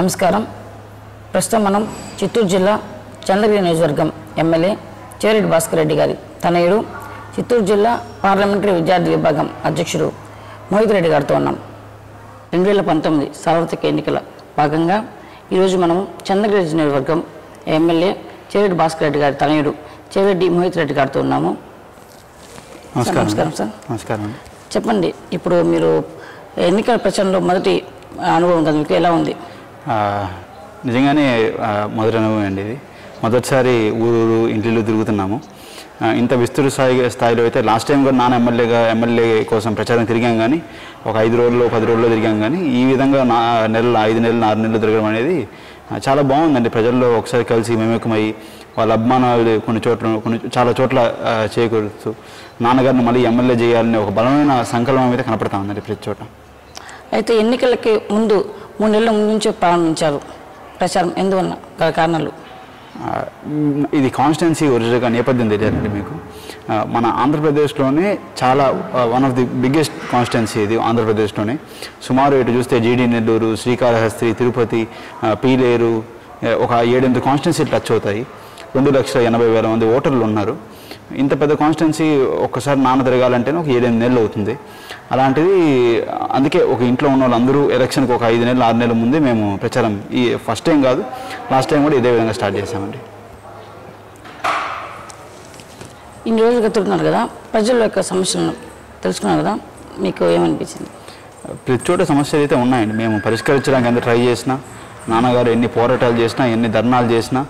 నమస్కారం. ప్రస్తుతం మనం చిత్తూరు జిల్లా చంద్రగిరి నియోజకవర్గం ఎమ్మెల్యే చెవిరెడ్డి భాస్కర్ రెడ్డి గారి తనయుడు చిత్తూరు జిల్లా పార్లమెంటరీ విద్యార్థి విభాగం అధ్యక్షుడు మోహిత్ రెడ్డి గారితో ఉన్నాం. 2019 సార్వత్రిక ఎన్నికల భాగంగా ఈరోజు మనం చంద్రగిరి నియోజకవర్గం ఎమ్మెల్యే చెవిరెడ్డి భాస్కర్ రెడ్డి గారి తనయుడు చెవిరెడ్డి మోహిత్ రెడ్డి గారితో ఉన్నాము. నమస్కారం సార్. నమస్కారం. చెప్పండి, ఇప్పుడు మీరు ఎన్నికల ప్రచారంలో మొదటి అనుభవం కదా, మీకు ఎలా ఉంది? నిజంగానే మొదటి అనుభవం అండి ఇది. మొదటిసారి ఊరు ఇంటిలో తిరుగుతున్నాము. ఇంత విస్తృత స్థాయిలో అయితే లాస్ట్ టైం కూడా ఎమ్మెల్యే కోసం ప్రచారం తిరిగాం, కానీ ఒక 5 రోజుల్లో 10 రోజుల్లో తిరిగాం. కానీ ఈ విధంగా 5 నెలలు 6 నెలలు తిరగడం అనేది చాలా బాగుందండి. ప్రజల్లో ఒకసారి కలిసి మేమేకమై వాళ్ళ అభిమానాలు చాలా చోట్ల చేకూరుతూ నాన్నగారిని మళ్ళీ ఎమ్మెల్యే చేయాలనే ఒక బలమైన సంకల్పం అయితే కనపడతా ఉందండి ప్రతి చోట. అయితే ఎన్నికలకి ముందు 3 నెలల ముందు నుంచే ప్రారంభించారు ప్రచారం, ఎందువల్ల కారణాలు? ఇది కాన్స్టిట్యున్సీ ఒరిజినల్గా నేపథ్యం తెలియాలండి మీకు. మన ఆంధ్రప్రదేశ్లోనే చాలా one of the biggest constituency ఇది. ఆంధ్రప్రదేశ్లోనే సుమారు ఇటు చూస్తే జీడి నెల్లూరు, శ్రీకాళహస్తి, తిరుపతి, పీలేరు, ఒక 7-8 కాన్స్టిట్యున్సీలు టచ్ అవుతాయి. 2,80,000 మంది ఓటర్లు ఉన్నారు. ఇంత పెద్ద కాన్స్టిట్యున్సీ ఒక్కసారి నాన్న తిరగాలంటేనే ఒక 7-8 నెలలు అవుతుంది. అలాంటిది అందుకే ఒక ఇంట్లో ఉన్న వాళ్ళందరూ ఎలక్షన్కి ఒక 5 నెలలు 6 నెలల ముందే మేము ప్రచారం, ఈ ఫస్ట్ టైం కాదు లాస్ట్ టైం కూడా ఇదే విధంగా స్టార్ట్ చేసామండి. ఇన్ని రోజులు గతున్నారు కదా, ప్రజల యొక్క సమస్యలను తెలుసుకున్నారు కదా, మీకు ఏమనిపించింది? ప్రతి చోట సమస్యలు అయితే ఉన్నాయండి. మేము పరిష్కరించడానికి ఎంత ట్రై చేసినా, నాన్నగారు ఎన్ని పోరాటాలు చేసినా, ఎన్ని ధర్నాలు చేసినా,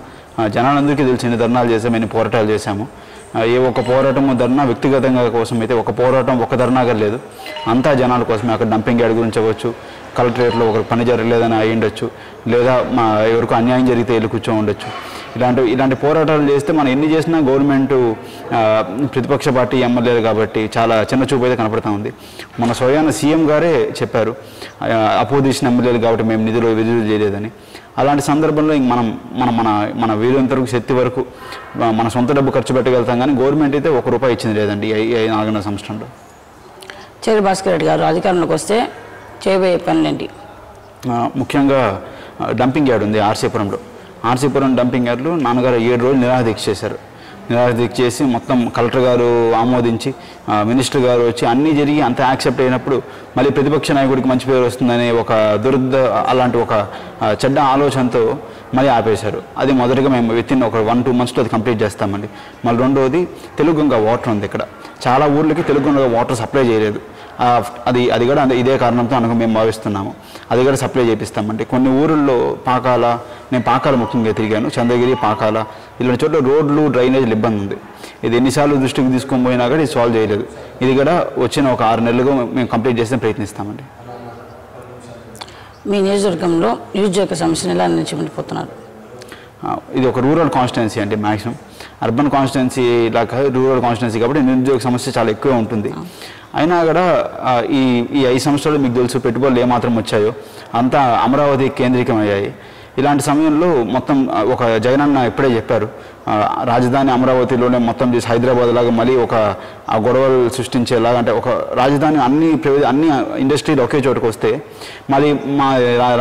జనాలందరికీ తెలిసి ఎన్ని ధర్నాలు చేసాము, ఎన్ని పోరాటాలు చేశాము. ఏ ఒక్క పోరాటము ధర్నా వ్యక్తిగతంగా కోసం అయితే ఒక పోరాటం ఒక ధర్నాగా లేదు, అంతా జనాల కోసమే. అక్కడ డంపింగ్ యార్డ్ గురించి అవ్వచ్చు, కలెక్టరేట్లో ఒక పని జరగలేదని అయి ఉండొచ్చు, లేదా ఎవరికో అన్యాయం జరిగితే వెళ్ళి కూర్చొని ఉండొచ్చు. ఇలాంటి పోరాటాలు చేస్తే మనం ఎన్ని చేసినా గవర్నమెంట్ ప్రతిపక్ష పార్టీ ఎమ్మెల్యేలు కాబట్టి చాలా చిన్న చూపు అయితే కనపడతా ఉంది. మన స్వయాన సీఎం గారే చెప్పారు, అపోజిషన్ ఎమ్మెల్యేలు కాబట్టి మేము నిధులు విడుదల చేయలేదని. అలాంటి సందర్భంలో మనం మన మన మన వీలంత వరకు శక్తి వరకు మన సొంత డబ్బు ఖర్చు పెట్టగలుగుతాం, కానీ గవర్నమెంట్ అయితే ₹1 ఇచ్చింది లేదండి ఈ 4 సంవత్సరంలో. చెవిరెడ్డి భాస్కర్ రెడ్డి గారు అధికారంలోకి వస్తే చేయబోయే పనులేంటి? ముఖ్యంగా డంపింగ్ యార్డ్ ఉంది ఆర్సీపురం డంపింగ్ యార్డ్లో నాన్నగారు 7 రోజులు నిరాదీక్ష చేశారు. నిరాదీక్ష చేసి మొత్తం కలెక్టర్ గారు ఆమోదించి, మినిస్టర్ గారు వచ్చి అన్నీ జరిగి అంత యాక్సెప్ట్ అయినప్పుడు మళ్ళీ ప్రతిపక్ష నాయకుడికి మంచి పేరు వస్తుందనే ఒక అలాంటి ఒక చెడ్డ ఆలోచనతో మళ్ళీ ఆపేశారు. అది మొదటిగా మేము వితిన్ ఒక 1-2 మంత్స్లో అది కంప్లీట్ చేస్తామండి. మళ్ళీ రెండవది తెలుగుగంగ వాటర్ ఉంది. ఇక్కడ చాలా ఊర్లకి తెలుగుగంగ వాటర్ సప్లై చేయలేదు. అది కూడా ఇదే కారణంతో మేము భావిస్తున్నాము. అది కూడా సప్లై చేపిస్తామండి. కొన్ని ఊళ్ళల్లో నేను పాకాల ముఖ్యంగా తిరిగాను, చంద్రగిరి, పాకాల, ఇలాంటి చోట్ల రోడ్లు డ్రైనేజీలు ఇబ్బంది ఉంది. ఇది ఎన్నిసార్లు దృష్టికి తీసుకొని పోయినా కూడా ఇది సాల్వ్ చేయలేదు. ఇది కూడా వచ్చిన ఒక 6 నెలలుగా మేము కంప్లీట్ చేసే ప్రయత్నిస్తామండి. మీ నియోజకవర్గంలో నిరుద్యోగ సమస్యను ఎలా నిలిచిపోతున్నారు? ఇది ఒక రూరల్ కాన్స్టిట్యున్సీ అండి. మ్యాక్సిమం అర్బన్ కాన్స్టిట్యున్సీ లాగా రూరల్ కాన్స్టిట్యున్సీ కాబట్టి నిరుద్యోగ సమస్య చాలా ఎక్కువ ఉంటుంది. అయినా కూడా ఈ 5 సంవత్సరాలు మీకు తెలుసు పెట్టుబడులు ఏమాత్రం వచ్చాయో అంతా అమరావతి కేంద్రీకమయ్యాయి. ఇలాంటి సమయంలో మొత్తం ఒక జగనన్న ఇప్పుడే చెప్పారు, రాజధాని అమరావతిలోనే మొత్తం చేసి హైదరాబాద్ లాగా మళ్ళీ ఒక గొడవలు సృష్టించేలాగా, అంటే ఒక రాజధాని అన్ని ఇండస్ట్రీలు ఒకే చోటుకు వస్తే మళ్ళీ మా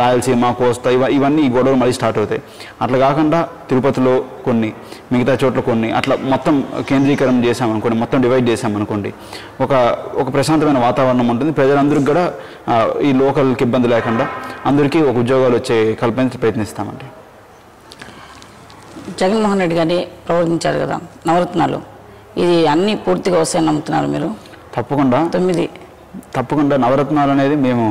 రాయలసీమ, కోస్తా ఇవన్నీ ఈ గొడవలు మళ్ళీ స్టార్ట్ అవుతాయి. అట్లా కాకుండా తిరుపతిలో కొన్ని, మిగతా చోట్ల కొన్ని, అట్లా మొత్తం కేంద్రీకరణ చేసామనుకోండి, మొత్తం డివైడ్ చేసామనుకోండి, ఒక ప్రశాంతమైన వాతావరణం ఉంటుంది. ప్రజలందరికీ కూడా ఈ లోకల్కి ఇబ్బంది లేకుండా అందరికీ ఒక ఉద్యోగాలు వచ్చే కల్పించే ప్రయత్నిస్తామండి. జగన్మోహన్ రెడ్డి గారిని ప్రవర్తించారు కదా నవరత్నాలు, ఇది అన్నీ పూర్తిగా వస్తాయని నమ్ముతున్నారు మీరు? తప్పకుండా నవరత్నాలు అనేది మేము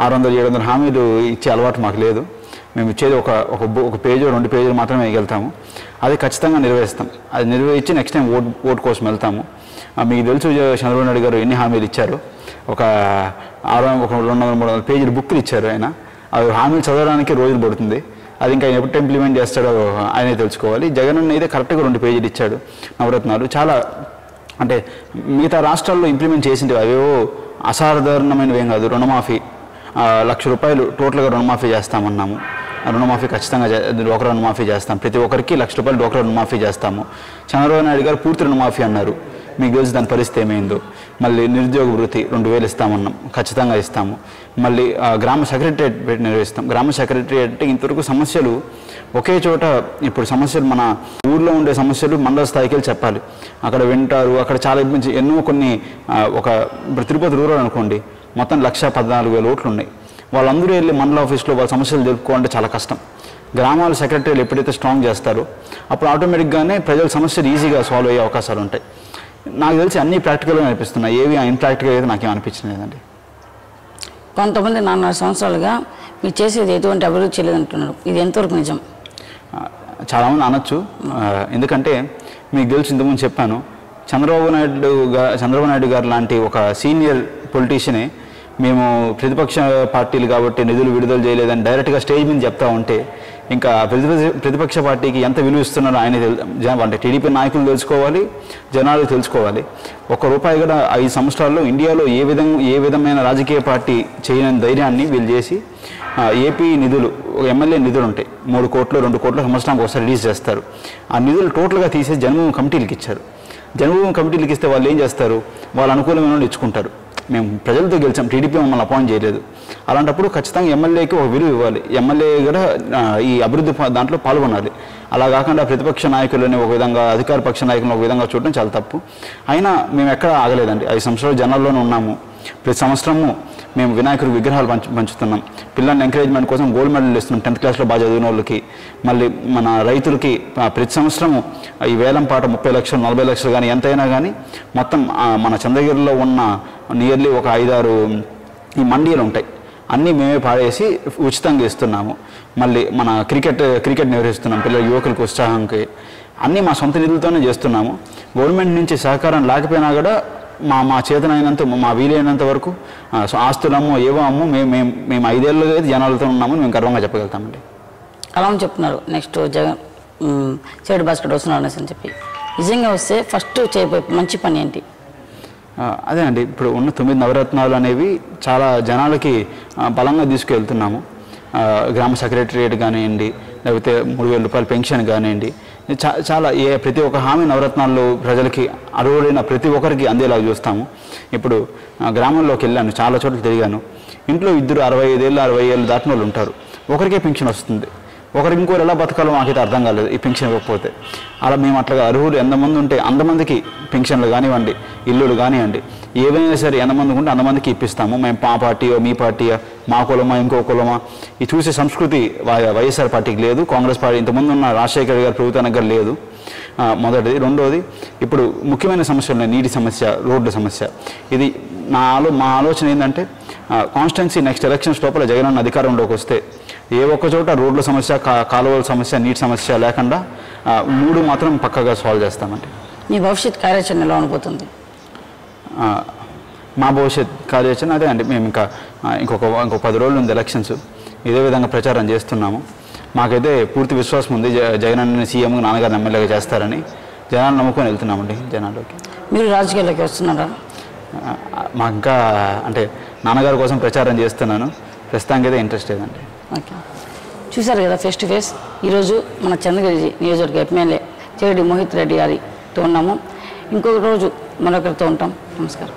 600-700 హామీలు ఇచ్చే అలవాటు మాకు లేదు. మేము ఇచ్చేది ఒక పేజీ 2 పేజీలు మాత్రమే వెళ్తాము. అది ఖచ్చితంగా నిర్వహిస్తాం. అది నిర్వహించి నెక్స్ట్ టైం ఓటు కోసం వెళ్తాము. మీకు తెలుసు చంద్రబాబు నాయుడు గారు ఎన్ని హామీలు ఇచ్చారు. ఒక 200-300 పేజీలు బుక్లు ఇచ్చారు ఆయన. అవి హామీలు చదవడానికి రోజులు పడుతుంది. అది ఇంకా ఎప్పుడు ఇంప్లిమెంట్ చేస్తాడో ఆయనే తెలుసుకోవాలి. జగన్ అయితే కరెక్ట్గా 2 పేజీలు ఇచ్చాడు నవరత్నాలు. చాలా అంటే మిగతా రాష్ట్రాల్లో ఇంప్లిమెంట్ చేసింది అవేవో అసాధారణమైనవి ఏం కాదు. రుణమాఫీ ₹1,00,000 టోటల్గా రుణమాఫీ చేస్తామన్నాము. రుణమాఫీ ఖచ్చితంగా డోక్రా రుణమాఫీ చేస్తాం. ప్రతి ఒక్కరికి ₹1,00,000 డోక్రా రుణమాఫీ చేస్తాము. చంద్రబాబు నాయుడు గారు పూర్తి రుణమాఫీ అన్నారు. మీకు తెలిసి దాని పరిస్థితి ఏమైందో. మళ్ళీ నిరుద్యోగ వృత్తి 2000 ఇస్తామన్నాం, ఖచ్చితంగా ఇస్తాము. మళ్ళీ గ్రామ సెక్రటరియట్ పెట్టి నిర్వహిస్తాం. గ్రామ సెక్రటరియట్ ఇంతవరకు సమస్యలు ఒకే చోట, ఇప్పుడు సమస్యలు మన ఊర్లో ఉండే సమస్యలు మండల స్థాయికి వెళ్ళి చెప్పాలి, అక్కడ వింటారు. అక్కడ చాలా ఇబ్బంది, ఎన్నో కొన్ని ఇప్పుడు తిరుపతి రూరల్ అనుకోండి, మొత్తం 1,14,000 ఓట్లు ఉన్నాయి. వాళ్ళందరూ వెళ్ళి మండల ఆఫీస్లో వాళ్ళ సమస్యలు తెలుపుకోవాలంటే చాలా కష్టం. గ్రామాల సెక్రటరీలు ఎప్పుడైతే స్ట్రాంగ్ చేస్తారో అప్పుడు ఆటోమేటిక్గానే ప్రజల సమస్యలు ఈజీగా సాల్వ్ అయ్యే అవకాశాలు ఉంటాయి. నాకు తెలిసి అన్నీ ప్రాక్టికల్గా అనిపిస్తున్నాయి, ఏవి ఇన్ప్రాక్టికల్ అయితే నాకేం అనిపించలేదండి. కొంతమంది 4 సంవత్సరాలుగా మీరు చేసేది ఎటువంటి అభివృద్ధి చేయలేదంటున్నారు, ఇది ఎంతవరకు నిజం? చాలామంది అనొచ్చు, ఎందుకంటే మీకు తెలిసి ఇంతకుముందు చెప్పాను, చంద్రబాబు నాయుడు గారు లాంటి ఒక సీనియర్ పొలిటీషియనే మేము ప్రతిపక్ష పార్టీలు కాబట్టి నిధులు విడుదల చేయలేదని డైరెక్ట్గా స్టేజ్ మీద చెప్తా ఉంటే ఇంకా ప్రతిపక్ష పార్టీకి ఎంత విలువ ఇస్తున్నారో ఆయన అంటే టీడీపీ నాయకులు తెలుసుకోవాలి, జనాలు తెలుసుకోవాలి. ₹1 కూడా 5 సంవత్సరాల్లో ఇండియాలో ఏ విధమైన రాజకీయ పార్టీ చేయని ధైర్యాన్ని వీళ్ళు చేసి ఏపీ నిధులు, ఎమ్మెల్యే నిధులు ఉంటాయి, 3 కోట్లు 2 కోట్లు సంవత్సరానికి ఒకసారి రిలీజ్ చేస్తారు. ఆ నిధులు టోటల్గా తీసేసి జన్మభూమి కమిటీలకు ఇచ్చారు. జన్మభూమి కమిటీలకు ఇస్తే వాళ్ళు ఏం చేస్తారు, వాళ్ళు అనుకూలమైన వాళ్ళు ఇచ్చుకుంటారు. మేము ప్రజలతో గెలిచాం, టీడీపీ మమ్మల్ని అపాయింట్ చేయలేదు. అలాంటప్పుడు ఖచ్చితంగా ఎమ్మెల్యేకి ఒక విలువ ఇవ్వాలి, ఎమ్మెల్యే కూడా ఈ అభివృద్ధి దాంట్లో పాల్గొనాలి. అలా కాకుండా ప్రతిపక్ష నాయకులని ఒక విధంగా, అధికార పక్ష నాయకులను ఒక విధంగా చూడడం చాలా తప్పు. అయినా మేము ఎక్కడ ఆగలేదండి, 5 సంవత్సరాలు జనాల్లోనే ఉన్నాము. ప్రతి సంవత్సరము మేము వినాయకుడికి విగ్రహాలు పంచుతున్నాం, పిల్లల్ని ఎంకరేజ్మెంట్ కోసం గోల్డ్ మెడల్ ఇస్తున్నాం 10th క్లాస్లో బాగా చదివిన వాళ్ళకి. మళ్ళీ మన రైతులకి ప్రతి సంవత్సరము ఈ వేలం పాట 30 లక్షలు 40 లక్షలు కానీ ఎంతైనా కానీ మొత్తం మన చంద్రగిరిలో ఉన్న నియర్లీ ఒక 5-6 ఈ మండీలు ఉంటాయి, అన్నీ మేమే పాడేసి ఉచితంగా ఇస్తున్నాము. మళ్ళీ మన క్రికెట్ నిర్వహిస్తున్నాం పిల్లల యువకులకు ఉత్సాహంకి, అన్నీ మా సొంత నిధులతోనే చేస్తున్నాము. గవర్నమెంట్ నుంచి సహకారం లేకపోయినా కూడా మా చేతనైనంత, మా వీలైనంత వరకు ఆస్తులమ్మో ఏవో అమ్మో మేము 5 ఏళ్ళుగా అయితే జనాలతో ఉన్నామని మేము గర్వంగా చెప్పగలుగుతామండి. అలా చెప్తున్నారు. నెక్స్ట్ జగన్ చేడు భాస్కర్ వస్తున్నారు అని చెప్పి, నిజంగా వస్తే ఫస్ట్ చేయబోయే మంచి పని ఏంటి? అదే అండి, ఇప్పుడు ఉన్న 9 నవరత్నాలు అనేవి చాలా జనాలకి బలంగా తీసుకువెళ్తున్నాము. గ్రామ సెక్రటరియట్ కానివ్వండి, లేకపోతే ₹3,000 పెన్షన్ కానివ్వండి, చాలా ప్రతి ఒక్క హామీ నవరత్నాల్లో ప్రజలకి అర్హులైన ప్రతి ఒక్కరికి అందేలా చూస్తాము. ఇప్పుడు గ్రామంలోకి వెళ్ళాను, చాలా చోట్ల తిరిగాను, ఇంట్లో 2 65 ఏళ్ళు 60 ఏళ్ళు దాటిన వాళ్ళు ఉంటారు, ఒకరికే పెన్షన్ వస్తుంది. ఒకరికి ఇంకోరు ఎలా బతకాలో మాకైతే అర్థం కాలేదు ఈ పెన్షన్ ఇవ్వకపోతే. అలా మేము అట్లా అర్హులు ఎంతమంది ఉంటే అంతమందికి పెన్షన్లు కానివ్వండి, ఇల్లులు కానివ్వండి, ఏవైనా సరే ఎంతమందికి ఉంటే అంతమందికి ఇప్పిస్తాము. మేము మా పార్టీయో మీ పార్టీయో, మా కులమా ఇంకో కులమా, ఈ చూసే సంస్కృతి వైఎస్ఆర్ పార్టీకి లేదు, కాంగ్రెస్ పార్టీ ఇంతకుముందు ఉన్న రాజశేఖర గారి ప్రభుత్వానికి గారు లేదు. మొదటిది. రెండోది, ఇప్పుడు ముఖ్యమైన సమస్యలు, నీటి సమస్య, రోడ్ల సమస్య. ఇది మా ఆలోచన ఏంటంటే, కాన్స్టిట్యున్సీ నెక్స్ట్ ఎలక్షన్స్ లోపల జగనన్న అధికారంలోకి వస్తే ఏ ఒక్క చోట రోడ్ల సమస్య, కాలువల సమస్య, నీటి సమస్య లేకుండా 3 మాత్రం పక్కగా సాల్వ్ చేస్తామండి. మీ భవిష్యత్ కార్యాచరణ ఎలా ఉండబోతుంది? మా భవిష్యత్ కార్యాచరణ అదే అండి, మేము ఇంకో 10 రోజులు ఉంది ఎలక్షన్స్, ఇదే విధంగా ప్రచారం చేస్తున్నాము. మాకైతే పూర్తి విశ్వాసం ఉంది జగనన్న సీఎం, నాన్నగారిని ఎమ్మెల్యేగా చేస్తారని. జనాలు నమ్ముకొని వెళ్తున్నామండి జనాల్లోకి. మీరు రాజకీయాల్లోకి వస్తున్నారా? మాకు ఇంకా అంటే నాన్నగారి కోసం ప్రచారం చేస్తున్నాను, ప్రస్తుతానికి అయితే ఇంట్రెస్ట్ లేదండి. ఓకే, చూసారు కదా ఫేస్ టు ఫేస్. ఈరోజు మన చంద్రగిరి నియోజకవర్గ ఎమ్మెల్యే చేరెడ్డి మోహిత్ రెడ్డి గారితో ఉన్నాము. ఇంకొక రోజు మరొకరితో ఉంటాం. నమస్కారం.